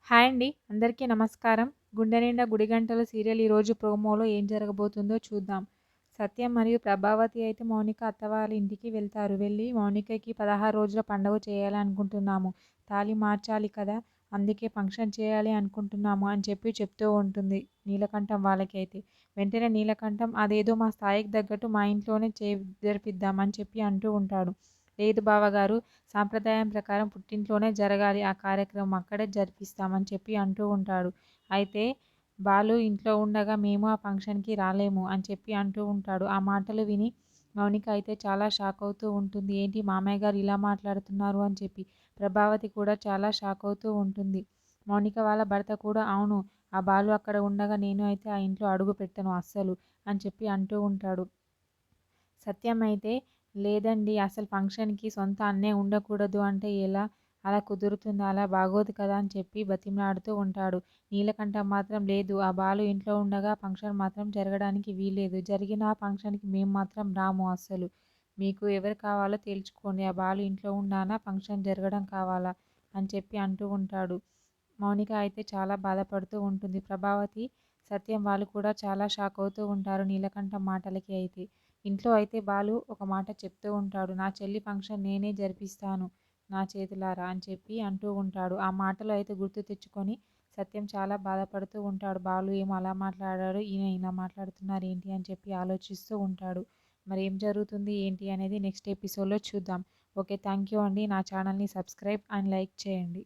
Hi అండి. అందరికీ నమస్కారం. 'గుండె నిండా గుడిగంటలు' సీరియల్ ఈరోజు ప్రోమోలో ఏం జరగబోతుందో చూద్దాం. సత్యం మరియు ప్రభావతి అయితే మౌనిక అత్తవాళ్ళ ఇంటికి వెళ్తారు. వెళ్ళి మౌనికకి 16 రోజుల పండుగ చేయాలి అనుకుంటున్నాము. తాళి మార్చాలి కదా! అందుకే ఫంక్షన్ చేయాలి అనుకుంటున్నాము అని చెప్తూ ఉంటుంది నీలకంఠం వాళ్ళకి అయితే. వెంటనే నీలకంఠం అదేదో మా స్థాయికి తగ్గట్టు మా ఇంట్లోనే జరిపిద్దాం అని అంటూ ఉంటాడు. లేదు బావగారు, సాంప్రదాయం ప్రకారం పుట్టింట్లోనే జరగాలి ఆ కార్యక్రమం. అక్కడే జరిపిస్తామని అంటూ ఉంటాడు. అయితే బాలు ఇంట్లో ఉండగా మేము ఆ ఫంక్షన్‌కి రాలేము అని అంటూ ఉంటాడు. ఆ మాటలు విని మౌనిక అయితే చాలా షాక్ అవుతూ ఉంటుంది. ఏంటి మామయ్య గారు ఇలా మాట్లాడుతున్నారు అని ప్రభావతి కూడా చాలా షాక్ అవుతూ ఉంటుంది. మౌనిక వాళ్ళ భర్త కూడా అవును, ఆ బాలు అక్కడ ఉండగా నేను అయితే ఆ ఇంట్లో అడుగు పెట్టను అస్సలు అని అంటూ ఉంటాడు. సత్యం అయితే లేదండి, అసలు ఫంక్షన్‌కి సొంత అన్నయ్య ఉండకూడదు అంటే ఎలా? అలా కుదురుతుందా? అలా బాగోదు కదా అని బతిమలాడుతూ ఉంటాడు. నీలకంఠం మాత్రం లేదు, ఆ బాలు ఇంట్లో ఉండగా ఫంక్షన్ మాత్రం జరగడానికి వీల్లేదు. జరిగిన ఆ ఫంక్షన్‌కి మేము మాత్రం రాము అస్సలు. మీకు ఎవరు కావాలో తేల్చుకోండి. ఆ బాలు ఇంట్లో ఉండాలా? ఫంక్షన్ జరగడం కావాలా? అని అంటూ ఉంటాడు. మౌనిక అయితే చాలా బాధపడుతూ ఉంటుంది. ప్రభావతి, సత్యం వాళ్ళు కూడా చాలా షాక్ అవుతూ ఉంటారు నీలకంఠం మాటలకి అయితే. ఇంట్లో అయితే బాలు ఒక మాట చెప్తూ ఉంటాడు. నా చెల్లి ఫంక్షన్ నేనే జరిపిస్తాను నా చేతులారా అని అంటూ ఉంటాడు. ఆ మాటలు అయితే గుర్తు తెచ్చుకొని సత్యం చాలా బాధపడుతూ ఉంటాడు. బాలు ఏమో అలా మాట్లాడాడు, ఈయన ఇలా మాట్లాడుతున్నారు ఏంటి అని ఆలోచిస్తూ ఉంటాడు. మరి ఏం జరుగుతుంది ఏంటి అనేది నెక్స్ట్ ఎపిసోడ్‌లో చూద్దాం. ఓకే. థ్యాంక్ యూ అండి. నా ఛానల్‌ని సబ్స్క్రైబ్ అండ్ లైక్ చేయండి.